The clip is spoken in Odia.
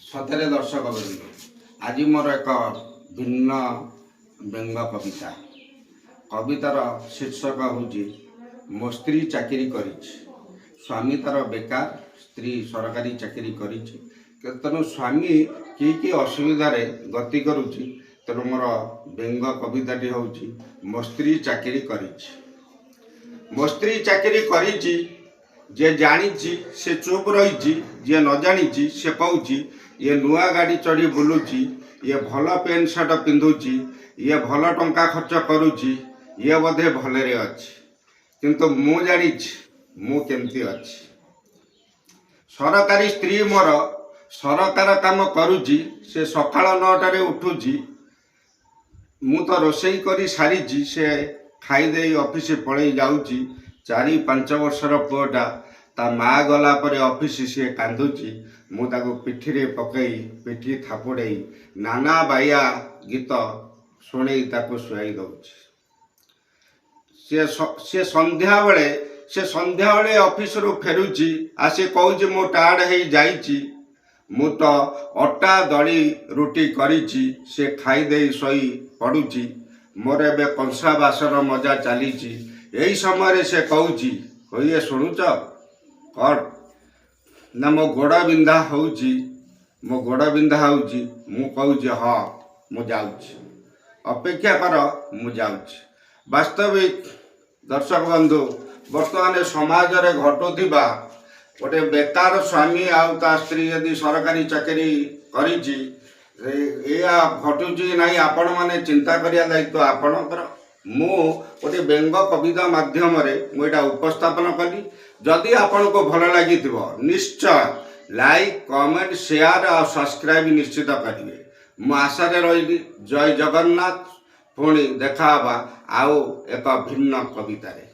ସତରେ ଦର୍ଶକ ବନ୍ଧୁ, ଆଜି ମୋର ଏକ ଭିନ୍ନ ବ୍ୟଙ୍ଗ କବିତା। କବିତାର ଶୀର୍ଷକ ହେଉଛି ମୋ ସ୍ତ୍ରୀ ଚାକିରି କରିଛି। ସ୍ୱାମୀ ତାର ବେକାର, ସ୍ତ୍ରୀ ସରକାରୀ ଚାକିରି କରିଛି। ତେଣୁ ସ୍ୱାମୀ କି ଅସୁବିଧାରେ ଗତି କରୁଛି, ତେଣୁ ମୋର ବ୍ୟଙ୍ଗ କବିତାଟି ହେଉଛି ମୋ ସ୍ତ୍ରୀ ଚାକିରି କରିଛି। ମୋ ସ୍ତ୍ରୀ ଚାକିରି କରିଛି, ଯିଏ ଜାଣିଛି ସେ ଚୁପ୍ ରହିଛି, ଯିଏ ନ ଜାଣିଛି ସେ କହୁଛି ଇଏ ନୂଆ ଗାଡ଼ି ଚଢ଼ି ବୁଲୁଛି, ଇଏ ଭଲ ପ୍ୟାଣ୍ଟ ସାର୍ଟ ପିନ୍ଧୁଛି, ଇଏ ଭଲ ଟଙ୍କା ଖର୍ଚ୍ଚ କରୁଛି, ଇଏ ବୋଧେ ଭଲରେ ଅଛି। କିନ୍ତୁ ମୁଁ ଜାଣିଛି ମୁଁ କେମିତି ଅଛି। ସରକାରୀ ସ୍ତ୍ରୀ ମୋର ସରକାର କାମ କରୁଛି, ସେ ସକାଳ 9ଟାରେ ଉଠୁଛି, ମୁଁ ତ ରୋଷେଇ କରି ସାରିଛି, ସେ ଖାଇଦେଇ ଅଫିସ ପଳେଇ ଯାଉଛି। 4-5 ବର୍ଷର ପୁଅଟା, ତା ମା' ଗଲା ପରେ ଅଫିସ ସିଏ କାନ୍ଦୁଛି। ମୁଁ ତାକୁ ପିଠିରେ ପକେଇ ପିଠି ଥାପୁଡ଼େଇ ନାନା ବାୟା ଗୀତ ଶୁଣେଇ ତାକୁ ଶୁଆଇ ଦେଉଛି। ସେ ସନ୍ଧ୍ୟାବେଳେ ଅଫିସରୁ ଫେରୁଛି, ଆସି କହୁଛି ମୁଁ ଟାୟାର୍ଡ଼ ହେଇ ଯାଇଛି, ମୁଁ ତ ଅଟା ଦଳି ରୁଟି କରିଛି, ସେ ଖାଇଦେଇ ଶୋଇ ପଡ଼ୁଛି। ମୋର ଏବେ କଂସା ବାସନ ମଜା ଚାଲିଛି। ଏହି ସମୟରେ ସେ କହୁଛି ଇଏ ଶୁଣୁଛ କ'ଣ ନା ମୋ ଗୋଡ଼ ବିନ୍ଧା ହେଉଛି, ମୋ ଗୋଡ଼ ବିନ୍ଧା ହେଉଛି। ମୁଁ କହୁଛି ହଁ ମୁଁ ଯାଉଛି, ଅପେକ୍ଷା କର ମୁଁ ଯାଉଛି। ବାସ୍ତବିକ ଦର୍ଶକ ବନ୍ଧୁ, ବର୍ତ୍ତମାନ ସମାଜରେ ଘଟୁଥିବା ଗୋଟେ ବେକାର ସ୍ୱାମୀ ଆଉ ତା ସ୍ତ୍ରୀ ଯଦି ସରକାରୀ ଚାକିରି କରିଛି, ଏଇଆ ଘଟୁଛି ନାହିଁ ଆପଣମାନେ ଚିନ୍ତା କରିବା ଦାୟିତ୍ୱ ଆପଣଙ୍କର। ମୁଁ ଗୋଟେ ବ୍ୟଙ୍ଗ କବିତା ମାଧ୍ୟମରେ ମୁଁ ଏଇଟା ଉପସ୍ଥାପନ କଲି। ଯଦି ଆପଣଙ୍କୁ ଭଲ ଲାଗିଥିବ ନିଶ୍ଚୟ ଲାଇକ୍, କମେଣ୍ଟ, ସେୟାର ଆଉ ସବସ୍କ୍ରାଇବ୍ ନିଶ୍ଚିତ କରିବେ। ମୁଁ ଆଶାରେ ରହିଲି। ଜୟ ଜଗନ୍ନାଥ। ପୁଣି ଦେଖା ହେବା ଆଉ ଏକ ଭିନ୍ନ କବିତାରେ।